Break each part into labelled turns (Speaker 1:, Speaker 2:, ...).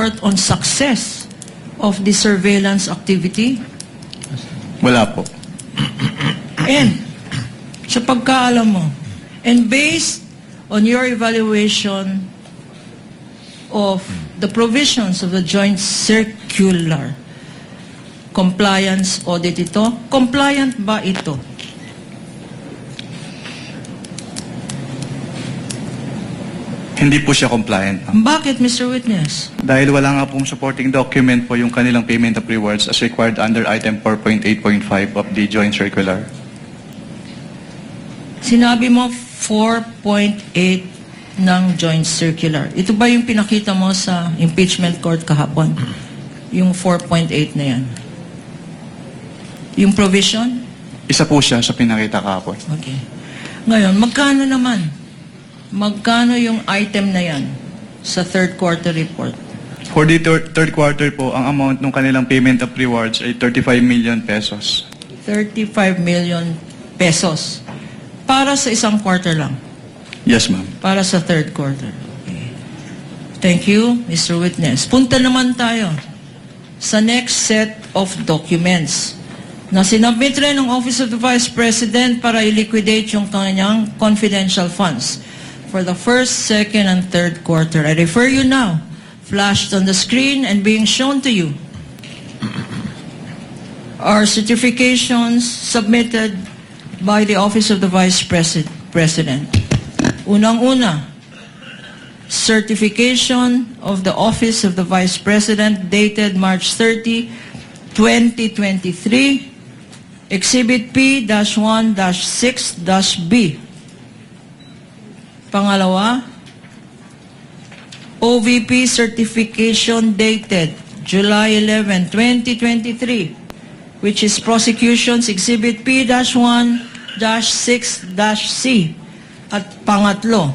Speaker 1: report on success of the surveillance activity?
Speaker 2: Wala po.
Speaker 1: And, sa pagkaalam mo, and based on your evaluation of the provisions of the joint circular, compliance audit ito, compliant ba ito?
Speaker 2: Hindi po siya compliant.
Speaker 1: Bakit, Mr. Witness?
Speaker 2: Dahil wala nga pong supporting document po yung kanilang payment of rewards as required under item 4.8.5 of the joint circular.
Speaker 1: Sinabi mo 4.8 ng joint circular. Ito ba yung pinakita mo sa impeachment court kahapon? Yung 4.8 na yan? Yung provision?
Speaker 2: Isa po siya sa pinakita kahapon.
Speaker 1: Okay. Ngayon, magkano naman? Magkano yung item na yan sa third quarter report?
Speaker 2: For the third quarter po, ang amount ng kanilang payment of rewards ay 35 million pesos.
Speaker 1: 35 million pesos. Para sa isang quarter lang?
Speaker 2: Yes, ma'am.
Speaker 1: Para sa third quarter. Okay. Thank you, Mr. Witness. Punta naman tayo sa next set of documents na sinabit rin ng Office of the Vice President para i-liquidate yung kanyang confidential funds for the first, second, and third quarter. I refer you now, flashed on the screen and being shown to you, are certifications submitted by the Office of the Vice President. Unang-una, certification of the Office of the Vice President dated March 30, 2023, Exhibit P-1-6-B. Pangalawa, OVP certification dated July 11, 2023, which is Prosecution's Exhibit P-1-6-C. At pangatlo,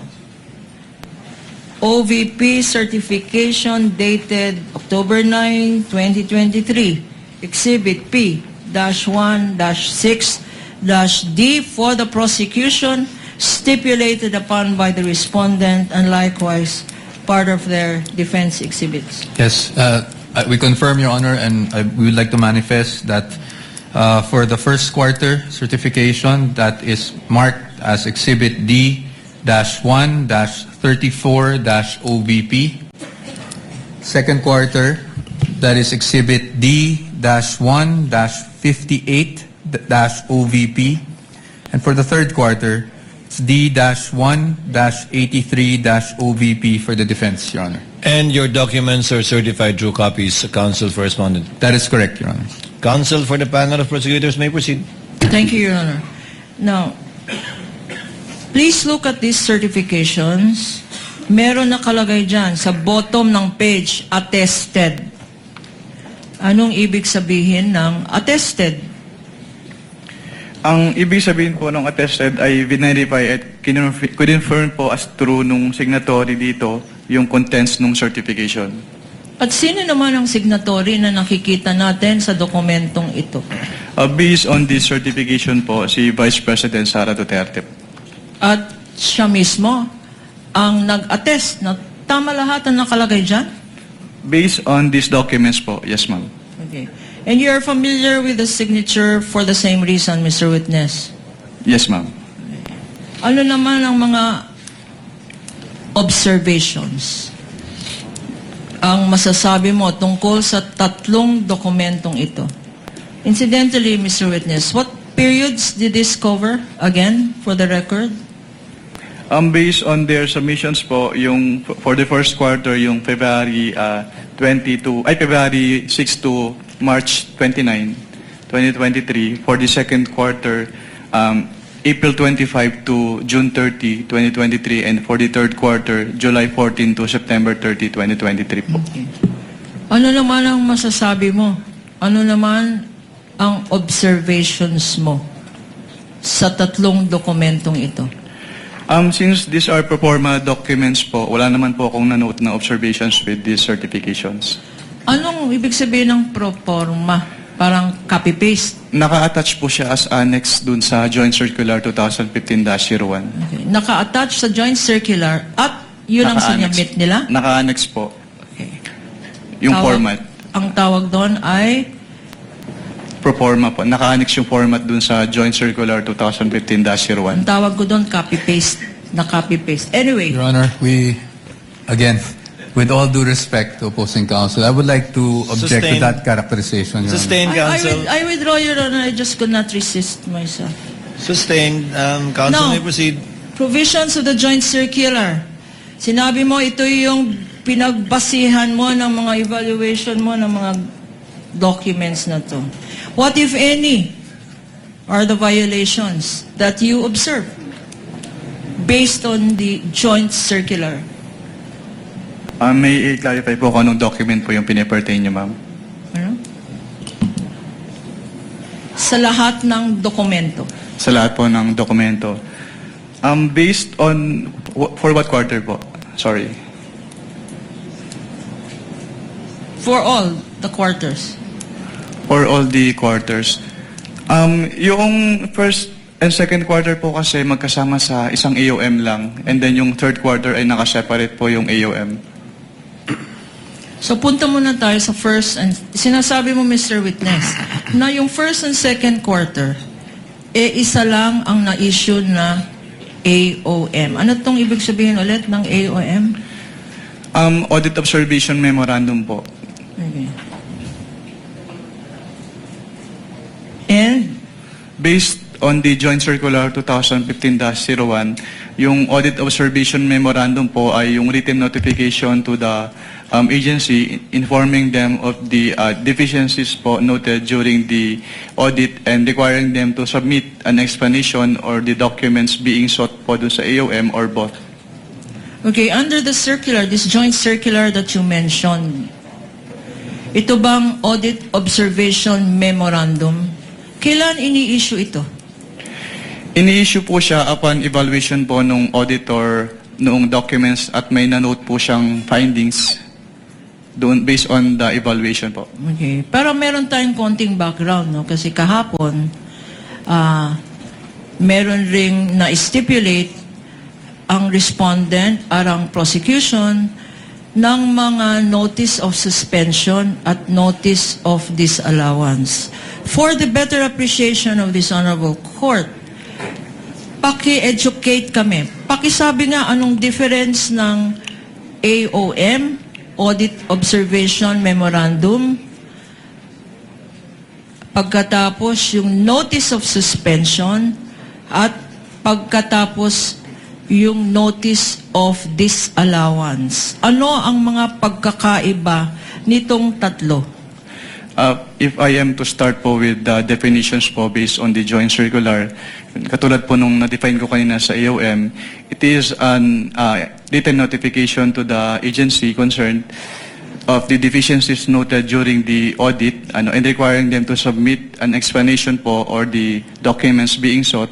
Speaker 1: OVP certification dated October 9, 2023, Exhibit P-1-6-D for the prosecution stipulated upon by the respondent and likewise part of their defense exhibits.
Speaker 3: Yes, we confirm, Your Honor, and we would like to manifest that for the first quarter certification that is marked as Exhibit D-1-34-OVP. Second quarter, that is Exhibit D-1-58-OVP. And for the third quarter, it's D-1-83-OVP for the defense, Your Honor.
Speaker 4: And your documents are certified through copies, counsel for respondent.
Speaker 3: That is correct, Your Honor.
Speaker 4: Counsel for the panel of prosecutors may proceed.
Speaker 1: Thank you, Your Honor. Now, please look at these certifications. Meron nakalagay dyan sa bottom ng page, attested. Anong ibig sabihin ng attested?
Speaker 2: Ang ibig sabihin po ng attested ay verify at confirm po as true nung signatory dito yung contents ng certification.
Speaker 1: At sino naman ang signatory na nakikita natin sa dokumentong ito?
Speaker 2: Based on this certification po, si Vice President Sara Duterte.
Speaker 1: At siya mismo ang nag-attest na tama lahat ang nakalagay dyan?
Speaker 2: Based on these documents po, yes ma'am.
Speaker 1: Okay. And you are familiar with the signature for the same reason, Mr. Witness?
Speaker 2: Yes ma'am.
Speaker 1: Ano naman ang mga observations ang masasabi mo tungkol sa tatlong dokumentong ito? Incidentally, Mr. Witness, what periods did this cover, again, for the record?
Speaker 2: Based on their submissions po, yung for the first quarter, yung February 6 to March 29, 2023. For the second quarter, April 25 to June 30, 2023. And for the third quarter, July 14 to September 30, 2023 po.
Speaker 1: Okay. Ano naman ang masasabi mo? Ano naman ang observations mo sa tatlong dokumentong ito?
Speaker 2: Since these are pro forma documents po, wala naman po akong nanote na observations with these certifications.
Speaker 1: Anong ibig sabihin ng pro forma? Parang copy-paste?
Speaker 2: Naka-attach po siya as annex dun sa Joint Circular 2015-01.
Speaker 1: Okay. Naka-attach sa joint circular at yun ang
Speaker 2: Naka-annex.
Speaker 1: sinabit nila?
Speaker 2: Naka-annex po.
Speaker 1: Okay.
Speaker 2: Yung format.
Speaker 1: Ang tawag doon ay
Speaker 2: Proforma po. Naka-annex yung format dun sa Joint Circular 2015-01.
Speaker 1: ang tawag ko doon copy-paste. Na copy-paste. Anyway,
Speaker 3: Your Honor, we, again, with all due respect to opposing counsel, I would like to object to
Speaker 4: Sustained.
Speaker 3: that characterization, Your Honor.
Speaker 4: Sustained, counsel.
Speaker 1: I withdraw, Your Honor. I just could not resist myself.
Speaker 4: Sustained. Counsel
Speaker 1: No.
Speaker 4: may proceed.
Speaker 1: Provisions of the Joint Circular. Sinabi mo, ito yung pinagbasihan mo ng mga evaluation mo ng mga documents na to. What, if any, are the violations that you observe based on the Joint Circular?
Speaker 2: May i-clarify po kung anong document po yung pinipertain niyo, ma'am.
Speaker 1: Ano? Sa lahat ng dokumento.
Speaker 2: Sa lahat po ng dokumento. Based on, for what quarter po? Sorry.
Speaker 1: For all the quarters.
Speaker 2: For all the quarters. Yung first and second quarter po kasi magkasama sa isang AOM lang. And then yung third quarter ay nakaseparate po yung AOM.
Speaker 1: So punta muna tayo sa first and sinasabi mo, Mr. Witness, na yung first and second quarter, isa lang ang na-issue na AOM. Ano tong ibig sabihin ulit ng AOM?
Speaker 2: Audit Observation Memorandum po.
Speaker 1: Okay. And
Speaker 2: Based on the Joint Circular 2015-01, yung Audit Observation Memorandum po ay yung written notification to the agency informing them of the deficiencies po noted during the audit and requiring them to submit an explanation or the documents being sought po dun sa AOM or both.
Speaker 1: okay, under the circular, this joint circular that you mentioned, ito bang Audit Observation Memorandum? Kailan ini-issue ito?
Speaker 2: Ini-issue po siya upon evaluation po nung auditor noong documents at may na-note po siyang findings doon based on the evaluation po.
Speaker 1: Okay. Pero meron tayong konting background, no? Kasi kahapon, meron ring na-stipulate ang respondent at ang prosecution ng mga notice of suspension at notice of disallowance. For the better appreciation of this honorable court, paki-educate kami. Pakisabi nga anong difference ng AOM, Audit Observation Memorandum, pagkatapos yung notice of suspension, at pagkatapos yung notice of disallowance. Ano ang mga pagkakaiba nitong tatlo?
Speaker 2: If I am to start po with the definitions po based on the joint circular, katulad po nung na-define ko kanina sa AOM, it is an written notification to the agency concerned of the deficiencies noted during the audit and requiring them to submit an explanation po or the documents being sought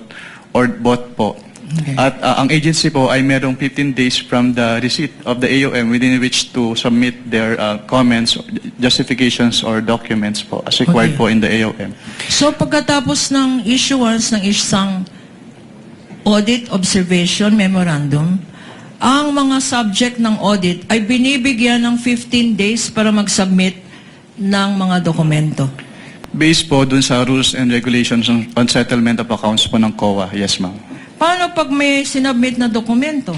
Speaker 2: or both po.
Speaker 1: Okay.
Speaker 2: At ang agency po ay merong 15 days from the receipt of the AOM within which to submit their comments, justifications, or documents po as required
Speaker 1: Okay.
Speaker 2: po in the AOM.
Speaker 1: So pagkatapos ng issuance ng isang Audit Observation Memorandum, ang mga subject ng audit ay binibigyan ng 15 days para mag-submit ng mga dokumento.
Speaker 2: Based po dun sa rules and regulations on settlement of accounts po ng COA. Yes, ma'am.
Speaker 1: Paano pag may sinubmit na dokumento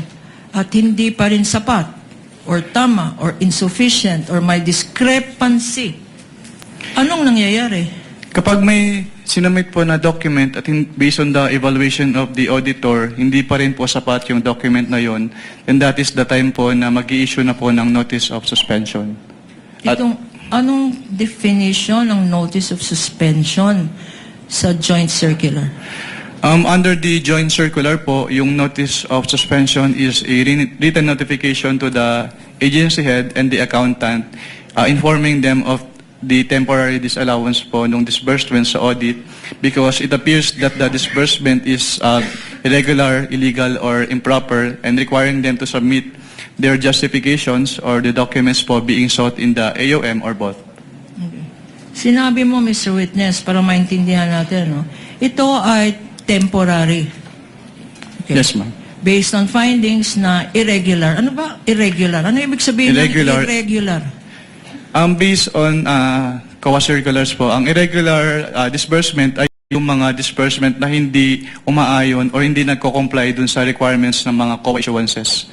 Speaker 1: at hindi pa rin sapat or tama or insufficient or may discrepancy? Anong nangyayari?
Speaker 2: Kapag may sinumit po na document at based on the evaluation of the auditor, hindi pa rin po sapat yung document na yon, then that is the time po na mag-i-issue na po ng notice of suspension. At
Speaker 1: Anong definition ng notice of suspension sa joint circular?
Speaker 2: under the joint circular po, yung notice of suspension is a written notification to the agency head and the accountant informing them of the temporary disallowance po nung disbursement sa audit because it appears that the disbursement is irregular, illegal, or improper and requiring them to submit their justifications or the documents po being sought in the AOM or both.
Speaker 1: Sinabi mo, Mr. Witness, para maintindihan natin, no? Ito ay temporary. Okay.
Speaker 2: Yes, ma'am.
Speaker 1: Based on findings na irregular. Ano ba irregular? Ano ibig sabihin
Speaker 2: Irregular.
Speaker 1: ng irregular?
Speaker 2: Based on COA circulars po, ang irregular disbursement ay yung mga disbursement na hindi umaayon o hindi nagko-comply dun sa requirements ng mga COA issuances.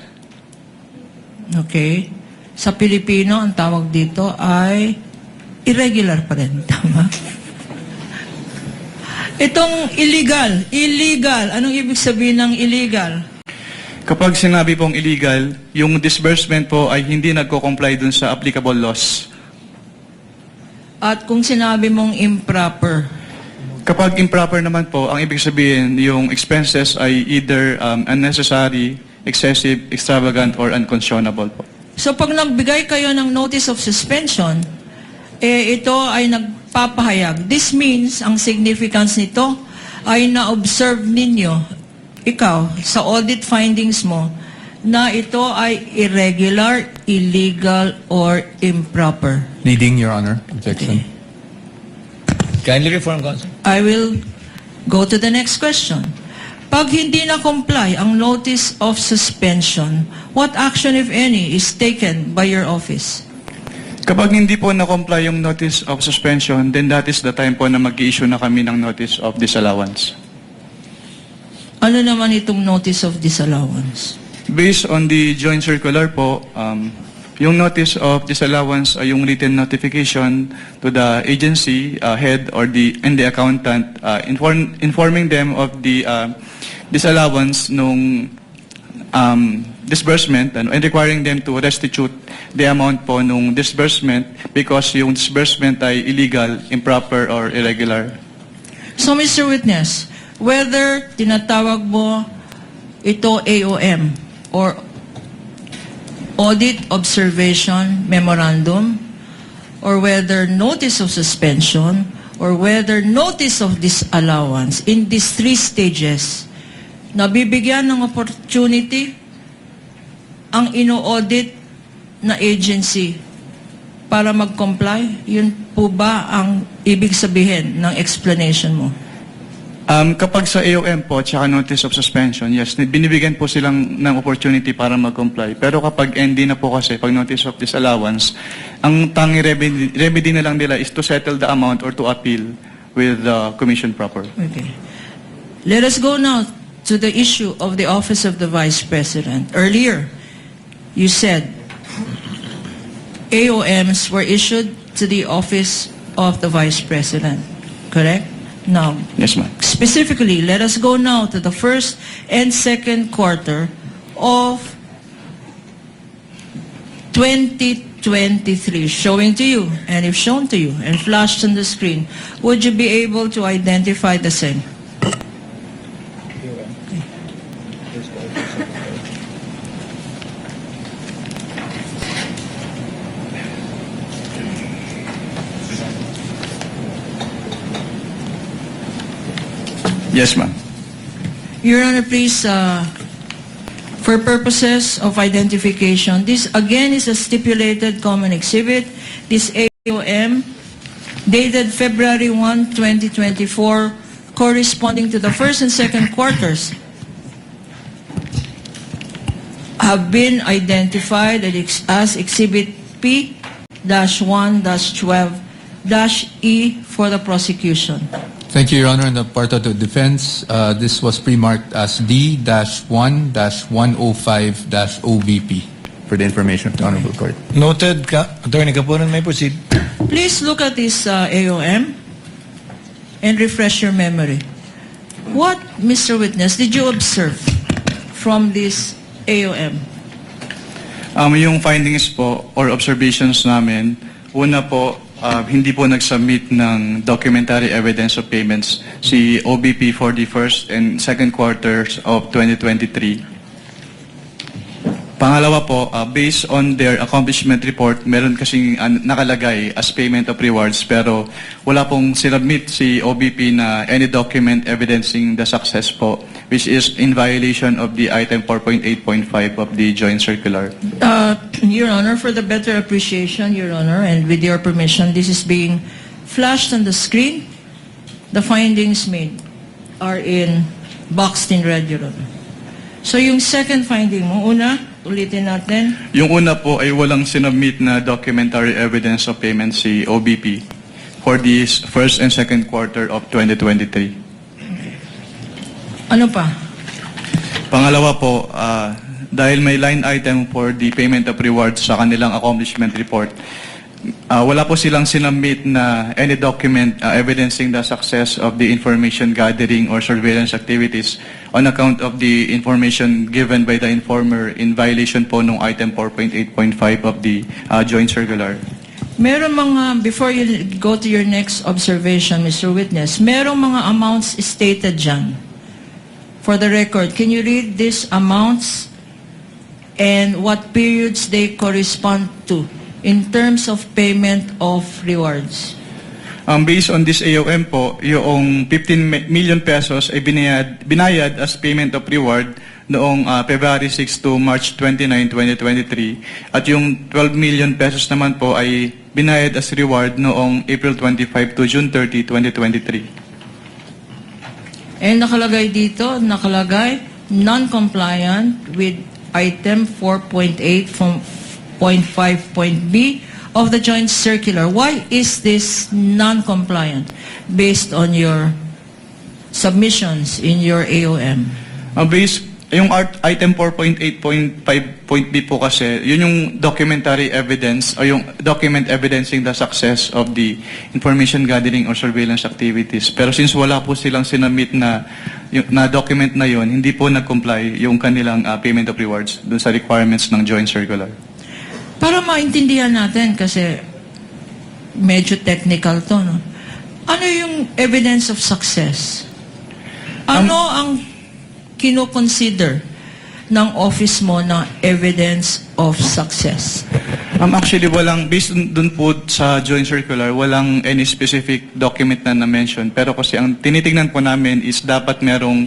Speaker 1: Okay. Sa Pilipino, ang tawag dito ay irregular pa rin. Tama? Itong illegal. Anong ibig sabihin ng illegal?
Speaker 2: Kapag sinabi pong illegal, yung disbursement po ay hindi nagko-comply dun sa applicable laws.
Speaker 1: At kung sinabi mong improper,
Speaker 2: Kapag improper naman po, ang ibig sabihin, yung expenses ay either unnecessary, excessive, extravagant, or unconscionable po.
Speaker 1: so pag nagbigay kayo ng notice of suspension, ito ay nagpapahayag. This means, ang significance nito ay na-observe ninyo, ikaw, sa audit findings mo, na ito ay irregular, illegal, or improper.
Speaker 3: Leading, Your Honor. Objection.
Speaker 4: Kindly reform, Counsel.
Speaker 1: I will go to the next question. Pag hindi na-comply ang notice of suspension, what action, if any, is taken by your office?
Speaker 2: Kapag hindi po na-comply yung notice of suspension, then that is the time po na mag-i-issue na kami ng notice of disallowance.
Speaker 1: Ano naman itong notice of disallowance?
Speaker 2: Based on the joint circular po, yung notice of disallowance ay yung written notification to the agency head or the accountant informing them of the disallowance nung disbursement and requiring them to restitute the amount po nung disbursement because yung disbursement ay illegal, improper, or irregular.
Speaker 1: So, Mr. Witness, whether tinatawag mo ito AOM or Audit Observation Memorandum, or whether notice of suspension, or whether notice of disallowance, in these three stages, nabibigyan ng opportunity ang ino-audit na agency para mag-comply? Yun po ba ang ibig sabihin ng explanation mo?
Speaker 2: Kapag sa AOM po, tsaka notice of suspension, yes, binibigyan po silang ng opportunity para mag-comply. Pero kapag ND na po kasi, pag notice of disallowance, ang tangi remedy na lang nila is to settle the amount or to appeal with the commission proper.
Speaker 1: Okay. Let us go now to the issue of the Office of the Vice President. Earlier, you said AOMs were issued to the Office of the Vice President, correct? Now,
Speaker 2: Yes, ma'am.
Speaker 1: specifically, let us go now to the first and second quarter of 2023, showing to you, and if shown to you, and flashed on the screen, would you be able to identify the same?
Speaker 2: Yes, ma'am.
Speaker 1: Your Honor, please, for purposes of identification, this again is a stipulated common exhibit. This AOM, dated February 1, 2024, corresponding to the first and second quarters, have been identified as Exhibit P-1-12-E for the prosecution.
Speaker 3: Thank you, Your Honor. In the part of the defense, this was pre-marked as D-1-105-OVP for the information of the Honorable Court.
Speaker 4: Noted. Attorney Kapunan, may proceed.
Speaker 1: Please look at this AOM and refresh your memory. What, Mr. Witness, did you observe from this AOM?
Speaker 2: Yung findings po or observations namin, una po, hindi po nag-submit ng documentary evidence of payments si OBP for the first and second quarters of 2023. Pangalawa po, based on their accomplishment report, meron kasing nakalagay as payment of rewards pero wala pong sinubmit si OBP na any document evidencing the success po, which is in violation of the item 4.8.5 of the joint circular.
Speaker 1: Your Honor, for the better appreciation, Your Honor, and with your permission, this is being flashed on the screen. The findings made are boxed in red, Your Honor. So yung second finding mo, una, Ulitin natin.
Speaker 2: Yung una po ay walang sinubmit na documentary evidence of payment si OBP for the first and second quarter of 2023.
Speaker 1: Ano pa?
Speaker 2: Pangalawa po, dahil may line item for the payment of rewards sa kanilang accomplishment report, wala po silang sinubmit na any document evidencing the success of the information gathering or surveillance activities on account of the information given by the informer in violation po ng item 4.8.5 of the joint circular.
Speaker 1: Meron mga, before you go to your next observation, Mr. Witness, merong mga amounts stated dyan. For the record, can you read these amounts and what periods they correspond to in terms of payment of rewards?
Speaker 2: Based on this AOM po, yung 15 million pesos ay binayad as payment of reward noong February 6 to March 29, 2023. At yung 12 million pesos naman po ay binayad as reward noong April 25 to June 30, 2023.
Speaker 1: And nakalagay dito, non-compliant with item 4.8.5.b of the joint circular. Why is this non-compliant based on your submissions in your AOM?
Speaker 2: Yung item 4.8.5.b po kasi, yun yung documentary evidence o yung document evidencing the success of the information gathering or surveillance activities. Pero since wala po silang sinubmit na document na yun, hindi po nag-comply yung kanilang payment of rewards dun sa requirements ng joint circular.
Speaker 1: Para maintindihan natin, kasi medyo technical to, no? Ano yung evidence of success? Ano ang kino-consider ng office mo na evidence of success?
Speaker 2: Actually, based dun po sa joint circular, walang any specific document na na-mention. Pero kasi ang tinitingnan po namin is dapat merong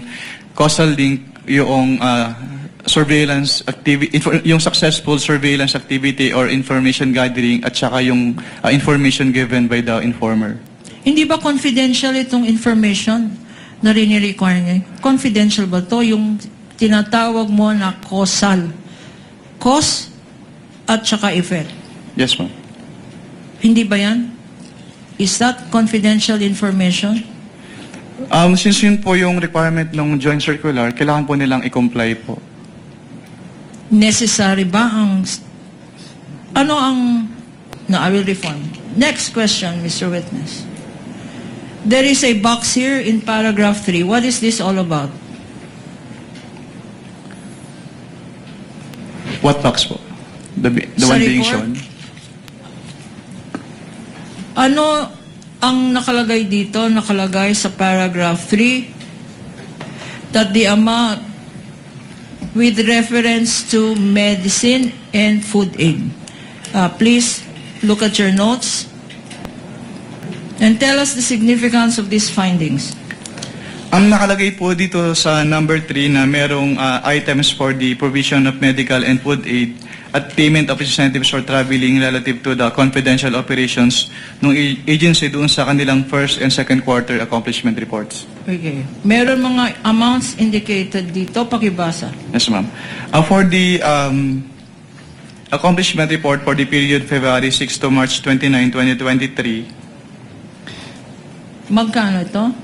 Speaker 2: causal link yung surveillance activity, yung successful surveillance activity or information gathering at saka yung information given by the informer.
Speaker 1: Hindi ba confidential itong information na rini-require niya? Confidential ba to? Yung tinatawag mo na causal. Cause at saka effect.
Speaker 2: Yes, ma'am.
Speaker 1: Hindi ba yan? Is that confidential information?
Speaker 2: Since yun po yung requirement ng joint circular, kailangan po nilang i-comply po.
Speaker 1: Necessary ba ang... Ano ang... No, I will reform. Next question, Mr. Witness. There is a box here in paragraph 3. What is this all about?
Speaker 2: What box po? The
Speaker 1: Sa
Speaker 2: one being
Speaker 1: report?
Speaker 2: shown?
Speaker 1: Ano ang nakalagay dito? Nakalagay sa paragraph 3 that the amount with reference to medicine and food aid. Please look at your notes and tell us the significance of these findings.
Speaker 2: Ang nakalagay po dito sa number 3 na merong items for the provision of medical and food aid at payment of incentives for traveling relative to the confidential operations ng agency doon sa kanilang first and second quarter accomplishment reports.
Speaker 1: Okay. Meron mga amounts indicated dito. Pakibasa.
Speaker 2: Yes, ma'am. For the accomplishment report for the period February 6 to March 29, 2023,
Speaker 1: Magkano ito?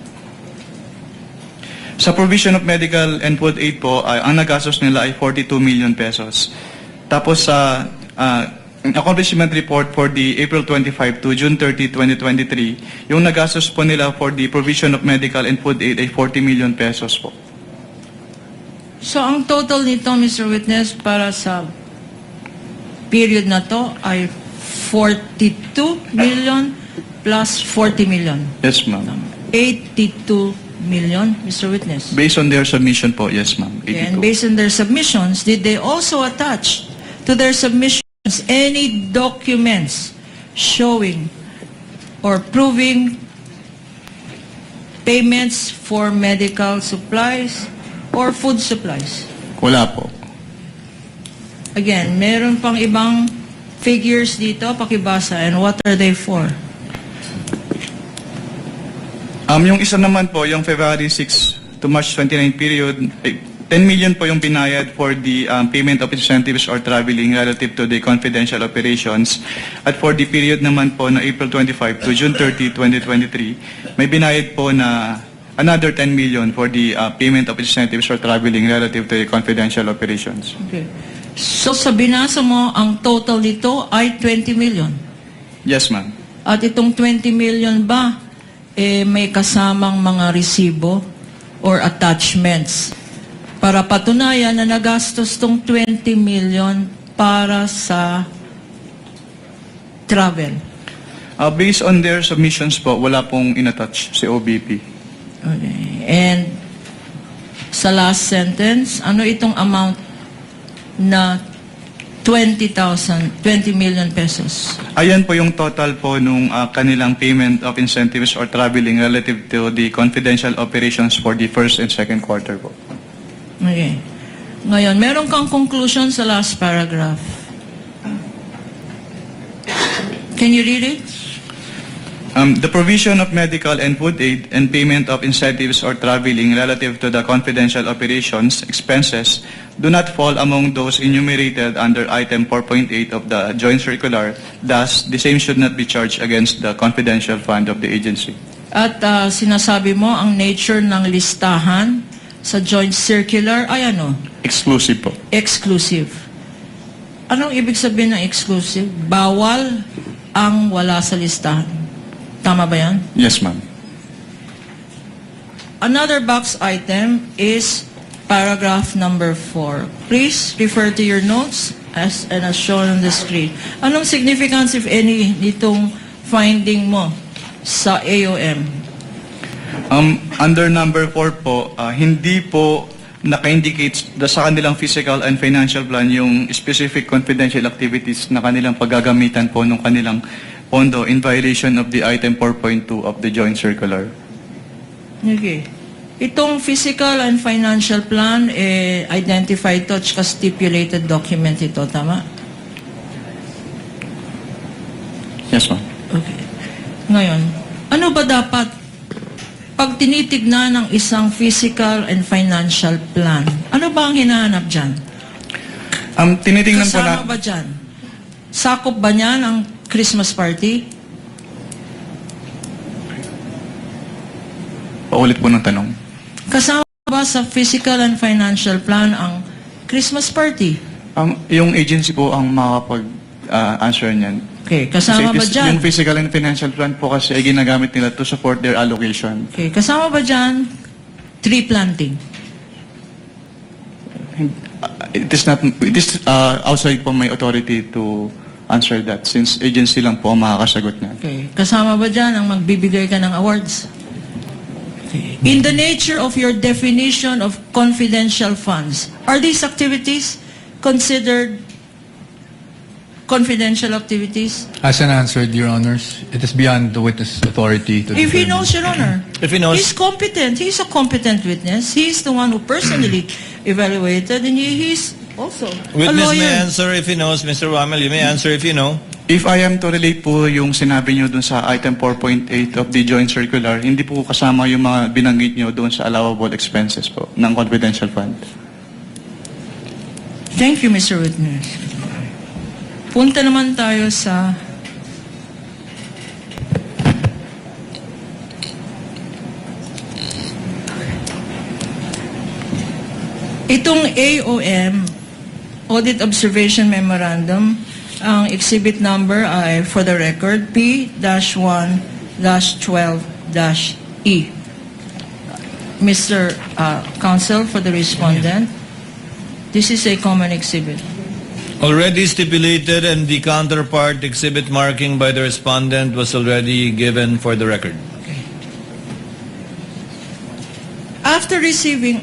Speaker 2: sa provision of medical and food aid po, ang nagastos nila ay 42 million pesos. Tapos sa accomplishment report for the April 25 to June 30, 2023, yung nagastos po nila for the provision of medical and food aid ay 40 million pesos po.
Speaker 1: So, ang total nito, Mr. Witness, para sa period na to ay 42 million plus 40 million.
Speaker 2: Yes, ma'am.
Speaker 1: 82 million, Mr. Witness.
Speaker 2: Based on their submission po, yes, ma'am. 82.
Speaker 1: And based on their submissions, did they also attach to their submissions any documents showing or proving payments for medical supplies or food supplies?
Speaker 2: Wala po.
Speaker 1: Again, meron pang ibang figures dito, pakibasa, and what are they for?
Speaker 2: Yung isa naman po, yung February 6 to March 29 period, 10 million po yung binayad for the payment of incentives or traveling relative to the confidential operations. At for the period naman po na April 25 to June 30, 2023, may binayad po na another 10 million for the payment of incentives or traveling relative to the confidential operations.
Speaker 1: Okay. So sa binasa mo, ang total nito ay 20 million.
Speaker 2: Yes, ma'am.
Speaker 1: At itong 20 million ba, may kasamang mga resibo or attachments para patunayan na nagastos tong 20 million para sa travel?
Speaker 2: Based on their submissions po, wala pong inattach si OBP.
Speaker 1: Okay. And sa last sentence, ano itong amount na 20 million pesos?
Speaker 2: Ayan po yung total po nung kanilang payment of incentives or traveling relative to the confidential operations for the first and second quarter po.
Speaker 1: Okay. Ngayon, meron kang conclusion sa last paragraph. Can you read it?
Speaker 2: The provision of medical and food aid and payment of incentives or traveling relative to the confidential operations expenses do not fall among those enumerated under item 4.8 of the joint circular. Thus, the same should not be charged against the confidential fund of the agency.
Speaker 1: At sinasabi mo, ang nature ng listahan sa joint circular ay ano?
Speaker 2: Exclusive po.
Speaker 1: Exclusive. Anong ibig sabihin ng exclusive? Bawal ang wala sa listahan. Tama ba yan?
Speaker 2: Yes, ma'am.
Speaker 1: Another box item is paragraph number 4. Please refer to your notes as shown on the screen. Anong significance, if any, nitong finding mo sa AOM?
Speaker 2: Under number 4 po, hindi po naka-indicate sa kanilang physical and financial plan yung specific confidential activities na kanilang paggagamitan po ng kanilang pondo in violation of the item 4.2 of the joint circular.
Speaker 1: Okay. Itong physical and financial plan, identified to at stipulated document ito, tama?
Speaker 2: Yes, ma'am.
Speaker 1: Okay. Ngayon, ano ba dapat pag tinitignan ng isang physical and financial plan? Ano ba ang hinahanap dyan?
Speaker 2: Tinitingnan po
Speaker 1: Kasama
Speaker 2: na...
Speaker 1: ba dyan? Sakop ba niyan ang Christmas party?
Speaker 2: Paulit po ng tanong.
Speaker 1: Kasama ba sa physical and financial plan ang Christmas party?
Speaker 2: Yung agency po ang makapag-answer niyan.
Speaker 1: Okay, kasama ba dyan?
Speaker 2: Yung physical and financial plan po kasi ay ginagamit nila to support their allocation.
Speaker 1: Okay, kasama ba dyan tree planting?
Speaker 2: It is outside po my authority to answer that since agency lang po ang makakasagot niyan.
Speaker 1: Okay, kasama ba dyan ang magbibigay ka ng awards? Okay. In the nature of your definition of confidential funds, are these activities considered confidential activities?
Speaker 3: As an answer, Your Honors, it is beyond the witness authority to
Speaker 1: If he
Speaker 3: determine.
Speaker 1: knows, Your Honor.
Speaker 4: If he knows-
Speaker 1: He's competent. He's a competent witness. He's the one who personally evaluated, and he's also a
Speaker 4: Witness may
Speaker 1: lawyer.
Speaker 4: answer if he knows. Mr. Wamel, you may answer if you know.
Speaker 2: If I am to relate po yung sinabi nyo dun sa item 4.8 of the joint circular, hindi po kasama yung mga binanggit nyo dun sa allowable expenses po ng confidential fund.
Speaker 1: Thank you, Mr. Witness. Punta naman tayo sa itong AOM, Audit Observation Memorandum. Ang exhibit number ay, for the record, P-1-12-E. Mr. Counsel for the respondent, this is a common exhibit.
Speaker 4: Already stipulated and the counterpart exhibit marking by the respondent was already given for the record.
Speaker 1: After receiving...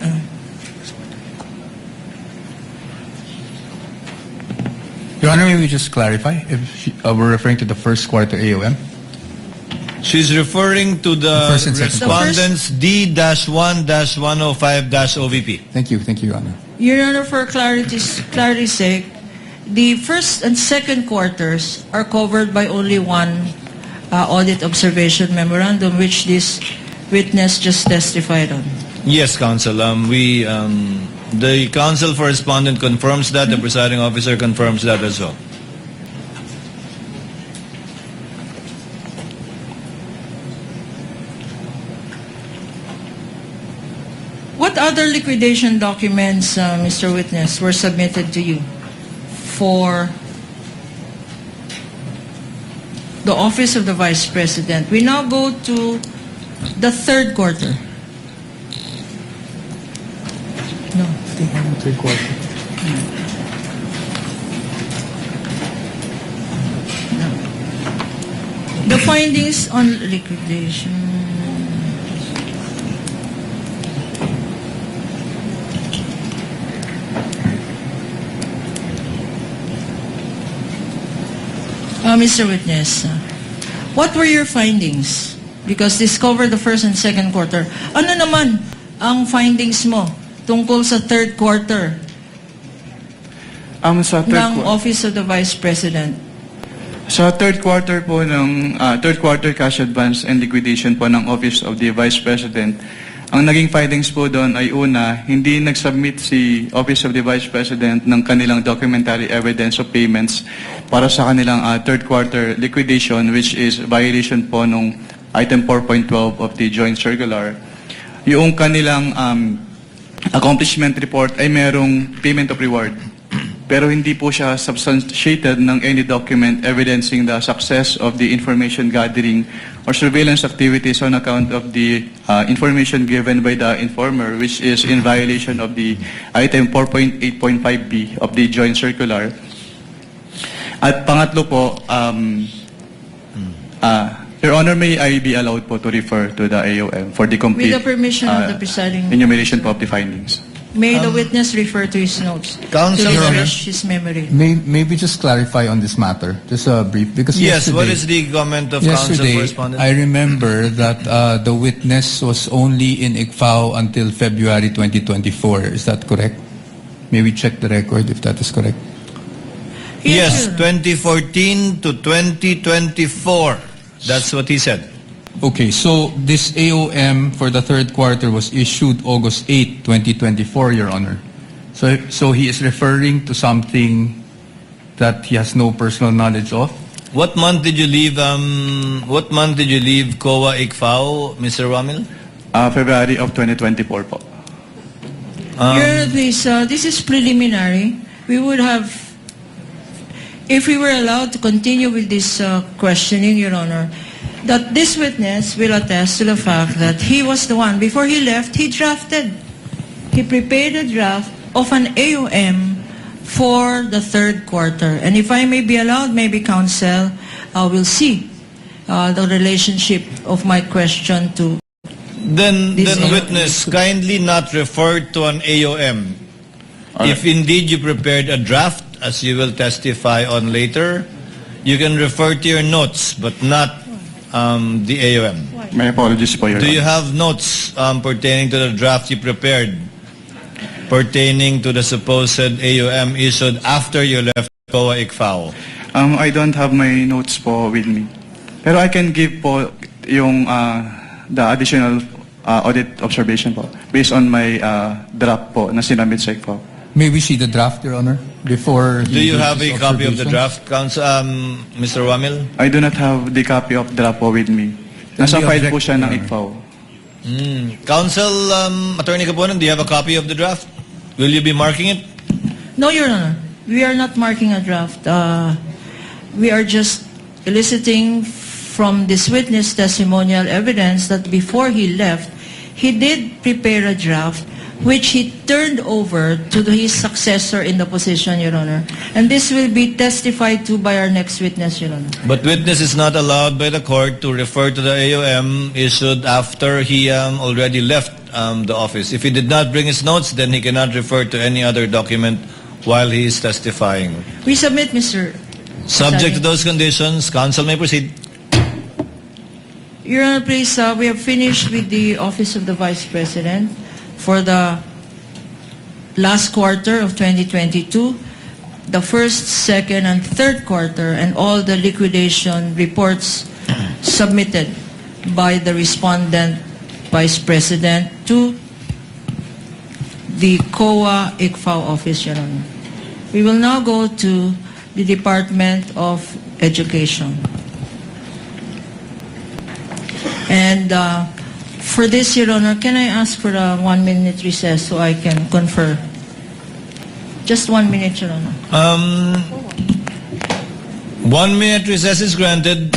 Speaker 3: Your Honor, may we just clarify if we're referring to the first quarter AOM?
Speaker 4: She's referring to the
Speaker 3: first and second
Speaker 4: respondent's D-1-105-OVP.
Speaker 3: Thank you, Your Honor.
Speaker 1: Your Honor, for clarity's sake, the first and second quarters are covered by only one audit observation memorandum, which this witness just testified on.
Speaker 4: Yes, counsel. We The counsel for respondent confirms that. The presiding officer confirms that as well.
Speaker 1: What other liquidation documents, Mr. Witness, were submitted to you for the Office of the Vice President? We now go to the third quarter. No.
Speaker 3: Third quarter.
Speaker 1: No. The findings on liquidation. Mr. Witness, what were your findings? Because this covered the first and second quarter. Ano naman ang findings mo tungkol sa third quarter
Speaker 2: Sa third
Speaker 1: ng
Speaker 2: quarter.
Speaker 1: Office of the Vice President?
Speaker 2: Sa third quarter po ng third quarter cash advance and liquidation po ng Office of the Vice President, ang naging findings po doon ay una, hindi nag-submit si Office of the Vice President ng kanilang documentary evidence of payments para sa kanilang third quarter liquidation, which is violation po nung item 4.12 of the Joint Circular. Yung kanilang accomplishment report ay merong payment of reward. Pero hindi po siya substantiated ng any document evidencing the success of the information gathering or surveillance activities on account of the information given by the informer, which is in violation of the item 4.8.5b of the Joint Circular. At pangatlo po, Your Honor, may I be allowed po to refer to the AOM for the complete
Speaker 1: With the permission of the presiding
Speaker 2: enumeration po of the findings.
Speaker 1: May the witness refer to his notes
Speaker 4: Counsel,
Speaker 1: to
Speaker 4: Your Honor.
Speaker 1: refresh his memory.
Speaker 3: Maybe just clarify on this matter, just brief, because
Speaker 4: Yes,
Speaker 3: yesterday,
Speaker 4: what is the comment of counsel
Speaker 3: yesterday
Speaker 4: for respondent?
Speaker 3: I remember that the witness was only in ICFAO until February 2024. Is that correct? Maybe check the record if that is correct.
Speaker 4: Yes,
Speaker 1: sir.
Speaker 4: 2014 to 2024. That's what he said.
Speaker 3: Okay, so this AOM for the third quarter was issued August 8, 2024, Your Honor. So he is referring to something that he has no personal knowledge of.
Speaker 4: What month did you leave? What month did you leave COA ICFAO, Mr. Ramil?
Speaker 2: February of 2024 po.
Speaker 1: Your Honor, please, this is preliminary. We would have, if we were allowed to continue with this questioning, Your Honor, that this witness will attest to the fact that he was the one, before he left, he prepared a draft of an AOM for the third quarter. And if I may be allowed, maybe counsel will see the relationship of my question to
Speaker 4: Then
Speaker 1: This AOM.
Speaker 4: witness, kindly not refer to an AOM. If indeed you prepared a draft, as you will testify on later, you can refer to your notes, but not the AOM.
Speaker 2: My apologies po, Your
Speaker 4: Do you
Speaker 2: Honor.
Speaker 4: have notes pertaining to the draft you prepared, pertaining to the supposed AOM issued after you left COA ICFAO?
Speaker 2: I don't have my notes po with me. Pero I can give po yung the additional audit observation po based on my draft po na sinamit sa ICFAO.
Speaker 3: May we see the draft, Your Honor, before
Speaker 4: Do you
Speaker 3: gives
Speaker 4: have a
Speaker 3: his
Speaker 4: copy of the
Speaker 3: observations?
Speaker 4: draft, Counsel, Mr. Ramil?
Speaker 2: I do not have the copy of draft po with me. Nasa
Speaker 3: Hindi
Speaker 2: file po
Speaker 3: object,
Speaker 2: siya ng
Speaker 3: Your Honor.
Speaker 2: ICFAO.
Speaker 4: Counsel, Attorney Caponan, do you have a copy of the draft? Will you be marking it?
Speaker 1: No, Your Honor. We are not marking a draft. We are just eliciting from this witness testimonial evidence that before he left, he did prepare a draft which he turned over to his successor in the position, Your Honor. And this will be testified to by our next witness, Your Honor.
Speaker 4: But witness is not allowed by the court to refer to the AOM issued after he already left the office. If he did not bring his notes, then he cannot refer to any other document while he is testifying.
Speaker 1: We submit, Mr.
Speaker 4: Subject to
Speaker 1: Sagi.
Speaker 4: those conditions, counsel may proceed.
Speaker 1: Your Honor, please, we have finished with the Office of the Vice President for the last quarter of 2022, the first, second, and third quarter, and all the liquidation reports submitted by the respondent Vice President to the COA ICFAO office, Your Honor. We will now go to the Department of Education. And for this, Your Honor, can I ask for a 1-minute recess so I can confer? Just 1 minute, Your Honor.
Speaker 4: 1 minute recess is granted.